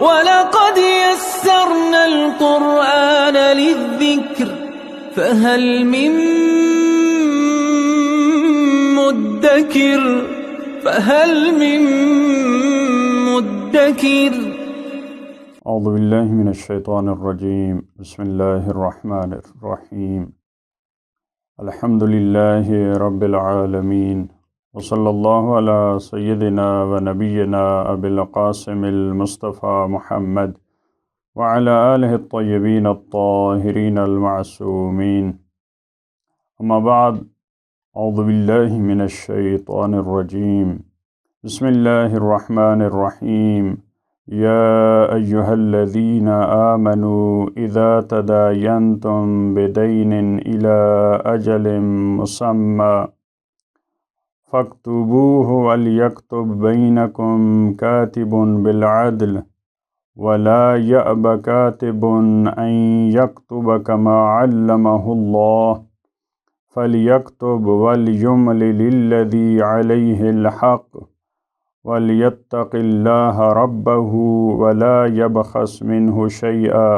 وَلَقَدْ يَسَّرْنَا الْقُرْآنَ لِلذِّكْرِ فَهَلْ مِن مُّدَّكِرٍ اعوذ باللہ من الشیطان الرجیم بسم اللہ الرحمن الرحیم الحمد للہ رب العالمین وصلی اللہ علی سیدنا و نبینا ابی القاسم المصطفى محمد وعلى آلہ الطیبین الطاہرین المعصومین اما بعد اعوذ باللہ من الشیطان الرجیم بسم اللہ الرحمن الرحیم یا ایہا الذین آمنوا اذا تداینتم بدین الی اجل مسمی فاکتبوہ ولیکتب بینکم کاتب بالعدل ولا یأب کاتب ان یکتب کما علمہ اللہ فلیکتب ولیملل الذی علیہ الحق وَلْيَتَّقِ اللَّهَ رَبَّهُ وَلَا يَبْخَسْ مِنْهُ شَيْئًا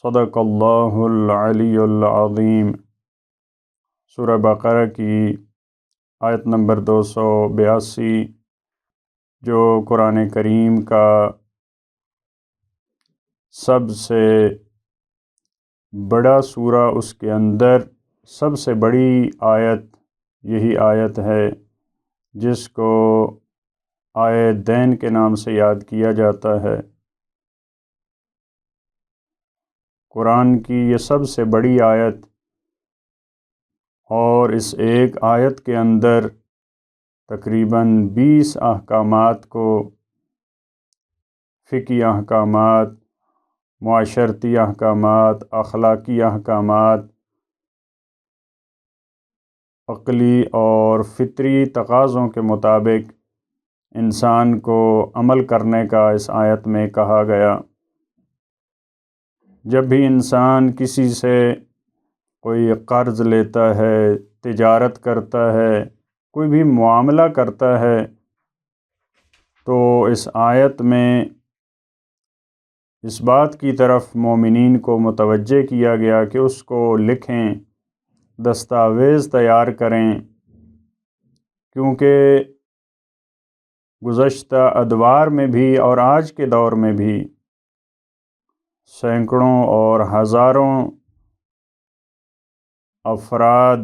صدق اللہ العلی العظیم۔ سورہ بقرہ کی آیت نمبر 282، جو قرآن کریم کا سب سے بڑا سورہ، اس کے اندر سب سے بڑی آیت یہی آیت ہے جس کو آیت دین کے نام سے یاد کیا جاتا ہے۔ قرآن کی یہ سب سے بڑی آیت، اور اس ایک آیت کے اندر تقریباً 20 احکامات کو، فقہی احکامات، معاشرتی احکامات، اخلاقی احکامات، عقلی اور فطری تقاضوں کے مطابق انسان کو عمل کرنے کا اس آیت میں کہا گیا۔ جب بھی انسان کسی سے کوئی قرض لیتا ہے، تجارت کرتا ہے، کوئی بھی معاملہ کرتا ہے، تو اس آیت میں اس بات کی طرف مومنین کو متوجہ کیا گیا کہ اس کو لکھیں، دستاویز تیار کریں، کیونکہ گزشتہ ادوار میں بھی اور آج کے دور میں بھی سینکڑوں اور ہزاروں افراد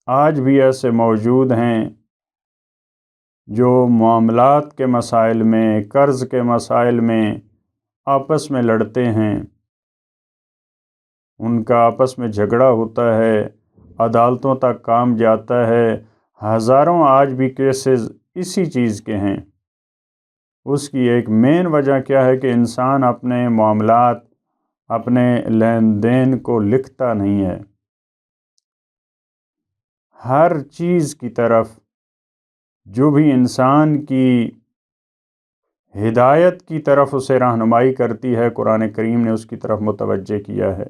آج بھی ایسے موجود ہیں جو معاملات کے مسائل میں، قرض کے مسائل میں آپس میں لڑتے ہیں، ان کا آپس میں جھگڑا ہوتا ہے، عدالتوں تک کام جاتا ہے، ہزاروں آج بھی کیسز اسی چیز کے ہیں۔ اس کی ایک مین وجہ کیا ہے کہ انسان اپنے معاملات، اپنے لین دین کو لکھتا نہیں ہے۔ ہر چیز کی طرف جو بھی انسان کی ہدایت کی طرف اسے رہنمائی کرتی ہے، قرآن کریم نے اس کی طرف متوجہ کیا ہے۔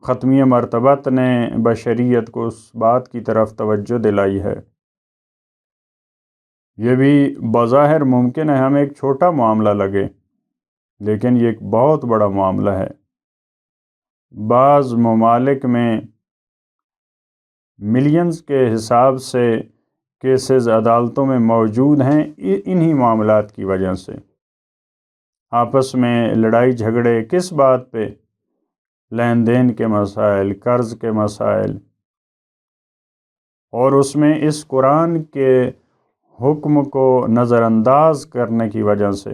ختمیہ مرتبت نے بشریت کو اس بات کی طرف توجہ دلائی ہے۔ یہ بھی بظاہر ممکن ہے ہمیں ایک چھوٹا معاملہ لگے، لیکن یہ ایک بہت بڑا معاملہ ہے۔ بعض ممالک میں ملینز کے حساب سے کیسز عدالتوں میں موجود ہیں، انہی معاملات کی وجہ سے۔ آپس میں لڑائی جھگڑے کس بات پہ؟ لین دین کے مسائل، قرض کے مسائل، اور اس میں اس قرآن کے حکم کو نظر انداز کرنے کی وجہ سے،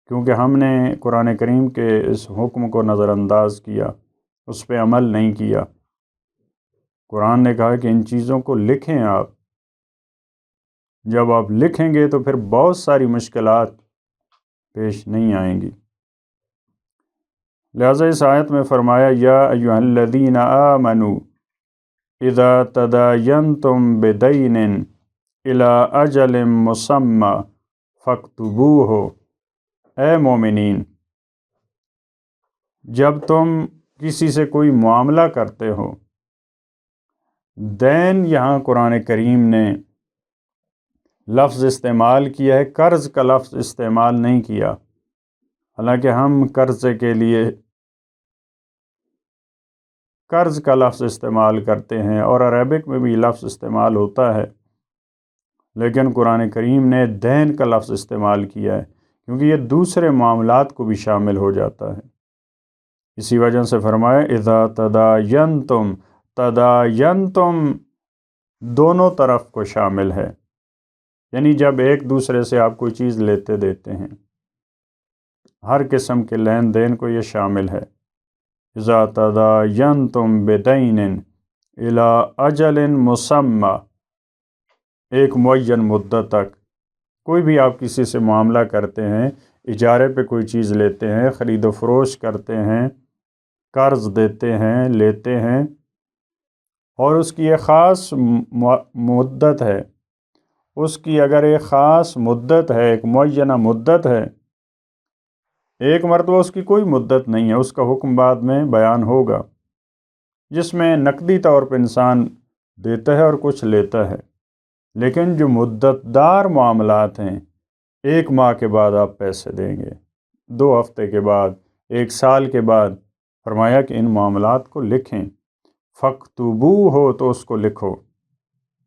کیونکہ ہم نے قرآن کریم کے اس حکم کو نظر انداز کیا، اس پہ عمل نہیں کیا۔ قرآن نے کہا کہ ان چیزوں کو لکھیں آپ۔ جب آپ لکھیں گے تو پھر بہت ساری مشکلات پیش نہیں آئیں گی۔ لہٰذا اس آیت میں فرمایا یا ایھا الذین آمنوا اذا تداینتم بدین الی اجل مسمی فاکتبوہ، اے مومنین، جب تم کسی سے کوئی معاملہ کرتے ہو، دین یہاں قرآن کریم نے لفظ استعمال کیا ہے، قرض کا لفظ استعمال نہیں کیا، حالانکہ ہم قرضے کے لیے قرض کا لفظ استعمال کرتے ہیں اور عربک میں بھی لفظ استعمال ہوتا ہے، لیکن قرآن کریم نے دین کا لفظ استعمال کیا ہے کیونکہ یہ دوسرے معاملات کو بھی شامل ہو جاتا ہے۔ اسی وجہ سے فرمایا اذا تداینتم، تداینتم دونوں طرف کو شامل ہے، یعنی جب ایک دوسرے سے آپ کوئی چیز لیتے دیتے ہیں، ہر قسم کے لین دین کو یہ شامل ہے۔ اذا تداینتم بدین الی اجل مسمی، ایک معین مدت تک کوئی بھی آپ کسی سے معاملہ کرتے ہیں، اجارے پہ کوئی چیز لیتے ہیں، خرید و فروخت کرتے ہیں، قرض دیتے ہیں، لیتے ہیں، اور اس کی ایک خاص مدت ہے، اس کی اگر ایک خاص مدت ہے، ایک معینہ مدت ہے، ایک مرتبہ اس کی کوئی مدت نہیں ہے، اس کا حکم بعد میں بیان ہوگا، جس میں نقدی طور پہ انسان دیتا ہے اور کچھ لیتا ہے، لیکن جو مدت دار معاملات ہیں، 1 ماہ کے بعد آپ پیسے دیں گے، 2 ہفتے کے بعد، 1 سال کے بعد، فرمایا کہ ان معاملات کو لکھیں، فَاكْتُبُوهُ ہو تو اس کو لکھو،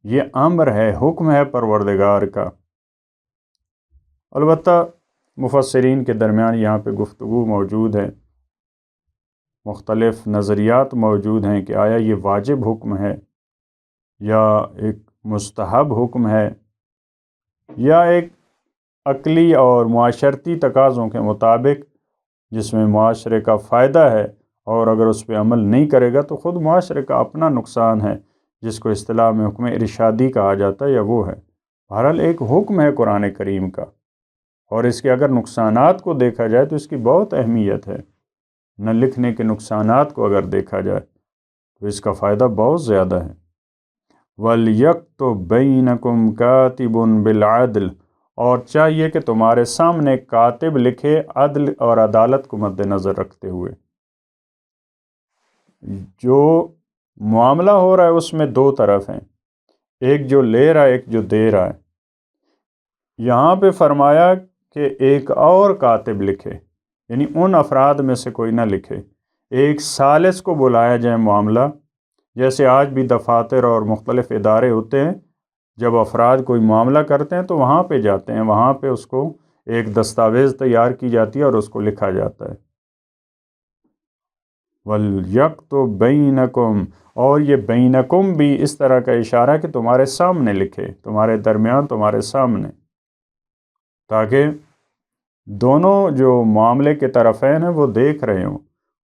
یہ امر ہے، حکم ہے پروردگار کا۔ البتہ مفسرین کے درمیان یہاں پہ گفتگو موجود ہے، مختلف نظریات موجود ہیں کہ آیا یہ واجب حکم ہے یا ایک مستحب حکم ہے یا ایک عقلی اور معاشرتی تقاضوں کے مطابق جس میں معاشرے کا فائدہ ہے، اور اگر اس پہ عمل نہیں کرے گا تو خود معاشرے کا اپنا نقصان ہے، جس کو اصطلاح میں حکم ارشادی کہا جاتا ہے، یا وہ ہے۔ بہرحال ایک حکم ہے قرآن کریم کا، اور اس کے اگر نقصانات کو دیکھا جائے تو اس کی بہت اہمیت ہے۔ نہ لکھنے کے نقصانات کو اگر دیکھا جائے تو اس کا فائدہ بہت زیادہ ہے۔ وَلْيَكْتُبْ بَيْنَكُمْ كَاتِبٌ بِالْعَدْلِ، اور چاہیے کہ تمہارے سامنے کاتب لکھے عدل اور عدالت کو مد نظر رکھتے ہوئے۔ جو معاملہ ہو رہا ہے اس میں 2 طرف ہیں، ایک جو لے رہا ہے، ایک جو دے رہا ہے۔ یہاں پہ فرمایا کہ ایک اور کاتب لکھے، یعنی ان افراد میں سے کوئی نہ لکھے، ایک ثالث کو بلایا جائے معاملہ، جیسے آج بھی دفاتر اور مختلف ادارے ہوتے ہیں، جب افراد کوئی معاملہ کرتے ہیں تو وہاں پہ جاتے ہیں، وہاں پہ اس کو ایک دستاویز تیار کی جاتی ہے اور اس کو لکھا جاتا ہے۔ وَلْيَكْتُبْ بَيْنَكُمْ، اور یہ بینکم بھی اس طرح کا اشارہ کہ تمہارے سامنے لکھے، تمہارے درمیان، تمہارے سامنے، تاکہ دونوں جو معاملے کے طرفین ہیں وہ دیکھ رہے ہوں،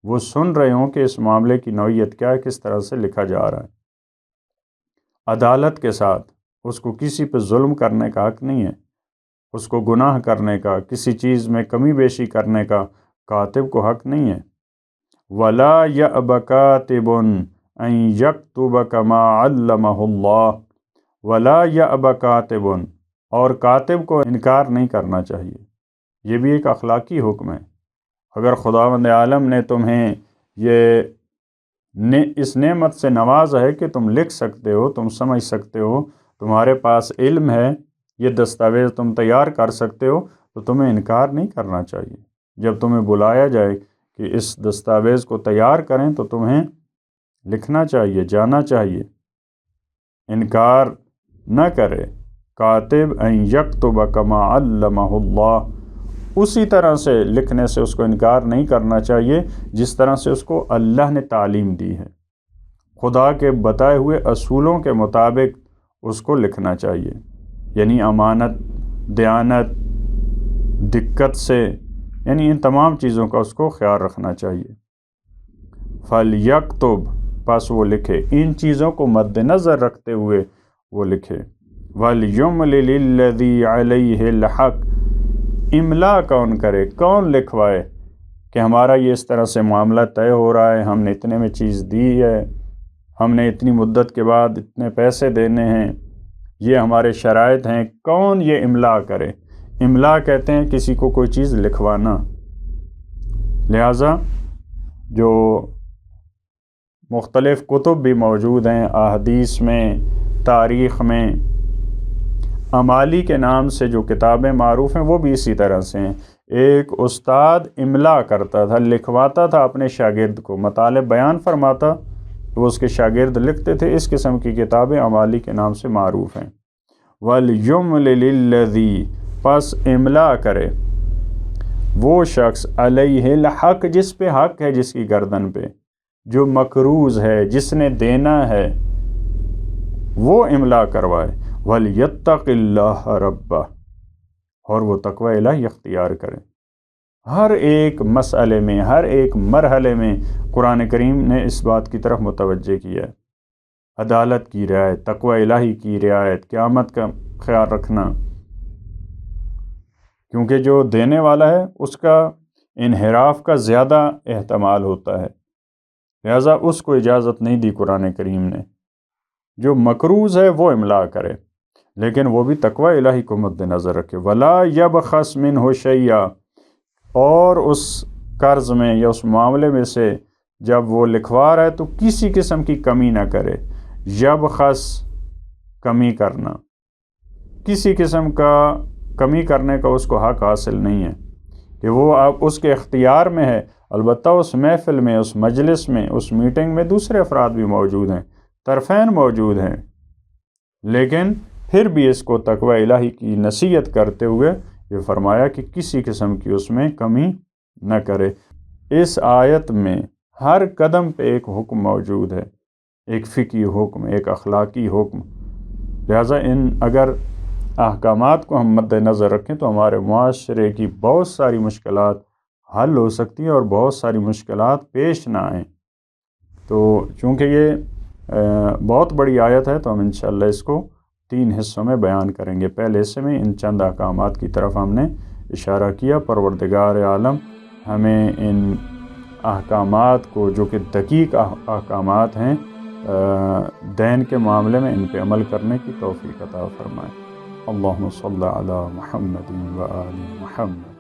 وہ سن رہے ہوں کہ اس معاملے کی نوعیت کیا ہے، کس طرح سے لکھا جا رہا ہے۔ عدالت کے ساتھ اس کو کسی پہ ظلم کرنے کا حق نہیں ہے، اس کو گناہ کرنے کا، کسی چیز میں کمی بیشی کرنے کا کاتب کو حق نہیں ہے۔ وَلَا يَأْبَ كَاتِبٌ أَن يَكْتُبَ كَمَا عَلَّمَهُ اللَّهُ، وَلَا يَأْبَ كَاتِبٌ، اور کاتب کو انکار نہیں کرنا چاہیے۔ یہ بھی ایک اخلاقی حکم ہے۔ اگر خداوند عالم نے تمہیں اس نعمت سے نوازا ہے کہ تم لکھ سکتے ہو، تم سمجھ سکتے ہو، تمہارے پاس علم ہے، یہ دستاویز تم تیار کر سکتے ہو، تو تمہیں انکار نہیں کرنا چاہیے۔ جب تمہیں بلایا جائے کہ اس دستاویز کو تیار کریں تو تمہیں لکھنا چاہیے، جانا چاہیے، انکار نہ کرے۔ کاتب ان یکتب کما علمہ اللہ، اسی طرح سے لکھنے سے اس کو انکار نہیں کرنا چاہیے جس طرح سے اس کو اللہ نے تعلیم دی ہے، خدا کے بتائے ہوئے اصولوں کے مطابق اس کو لکھنا چاہیے، یعنی امانت، دیانت، دقت سے، یعنی ان تمام چیزوں کا اس کو خیال رکھنا چاہیے۔ فَلْيَكْتُبْ، پس وہ لکھے، ان چیزوں کو مد نظر رکھتے ہوئے وہ لکھے۔ وَلْيُمْلِلِ الَّذِي عَلَيْهِ الْحَقِّ، املا کون کرے، کون لکھوائے کہ ہمارا یہ اس طرح سے معاملہ طے ہو رہا ہے، ہم نے اتنے میں چیز دی ہے، ہم نے اتنی مدت کے بعد اتنے پیسے دینے ہیں، یہ ہمارے شرائط ہیں، کون یہ املا کرے؟ املا کہتے ہیں کسی کو کوئی چیز لکھوانا۔ لہٰذا جو مختلف کتب بھی موجود ہیں، احادیث میں، تاریخ میں، امالی کے نام سے جو کتابیں معروف ہیں وہ بھی اسی طرح سے ہیں۔ ایک استاد املا کرتا تھا، لکھواتا تھا اپنے شاگرد کو، مطالب بیان فرماتا، وہ اس کے شاگرد لکھتے تھے۔ اس قسم کی کتابیں امالی کے نام سے معروف ہیں۔ وَلْيُمْلِلِ الَّذِي، پس املا کرے وہ شخص، علیہ الحق، جس پہ حق ہے، جس کی گردن پہ، جو مقروض ہے، جس نے دینا ہے، وہ املا کروائے۔ وَلْيَتَّقِ اللَّهَ رَبَّهُ، اور وہ تقوی الہی اختیار کرے۔ ہر ایک مسئلے میں، ہر ایک مرحلے میں قرآن کریم نے اس بات کی طرف متوجہ کیا ہے۔ عدالت کی رعایت، تقوی الہی کی رعایت، قیامت کا خیال رکھنا، کیونکہ جو دینے والا ہے اس کا انحراف کا زیادہ احتمال ہوتا ہے، لہذا اس کو اجازت نہیں دی قرآن کریم نے۔ جو مقروض ہے وہ املا کرے، لیکن وہ بھی تقوی الہی کو مد نظر رکھے۔ وَلَا يَبْخَسْ مِنْهُ شَيْئًا، اور اس قرض میں یا اس معاملے میں سے جب وہ لکھوا رہا ہے تو کسی قسم کی کمی نہ کرے۔ یبخس، کمی کرنا، کسی قسم کا کمی کرنے کا اس کو حق حاصل نہیں ہے کہ وہ اب اس کے اختیار میں ہے۔ البتہ اس محفل میں، اس مجلس میں، اس میٹنگ میں دوسرے افراد بھی موجود ہیں، طرفین موجود ہیں، لیکن پھر بھی اس کو تقوی الہی کی نصیحت کرتے ہوئے یہ فرمایا کہ کسی قسم کی اس میں کمی نہ کرے۔ اس آیت میں ہر قدم پہ ایک حکم موجود ہے، ایک فقہی حکم، ایک اخلاقی حکم، لہٰذا ان اگر احکامات کو ہم مد نظر رکھیں تو ہمارے معاشرے کی بہت ساری مشکلات حل ہو سکتی ہیں اور بہت ساری مشکلات پیش نہ آئیں۔ تو چونکہ یہ بہت بڑی آیت ہے تو ہم انشاءاللہ اس کو 3 حصوں میں بیان کریں گے۔ پہلے حصے میں ان چند احکامات کی طرف ہم نے اشارہ کیا۔ پروردگار عالم ہمیں ان احکامات کو، جو کہ دقیق احکامات ہیں دین کے معاملے میں، ان پہ عمل کرنے کی توفیق عطا فرمائے۔ اللہم صلی علی محمد و آل محمد۔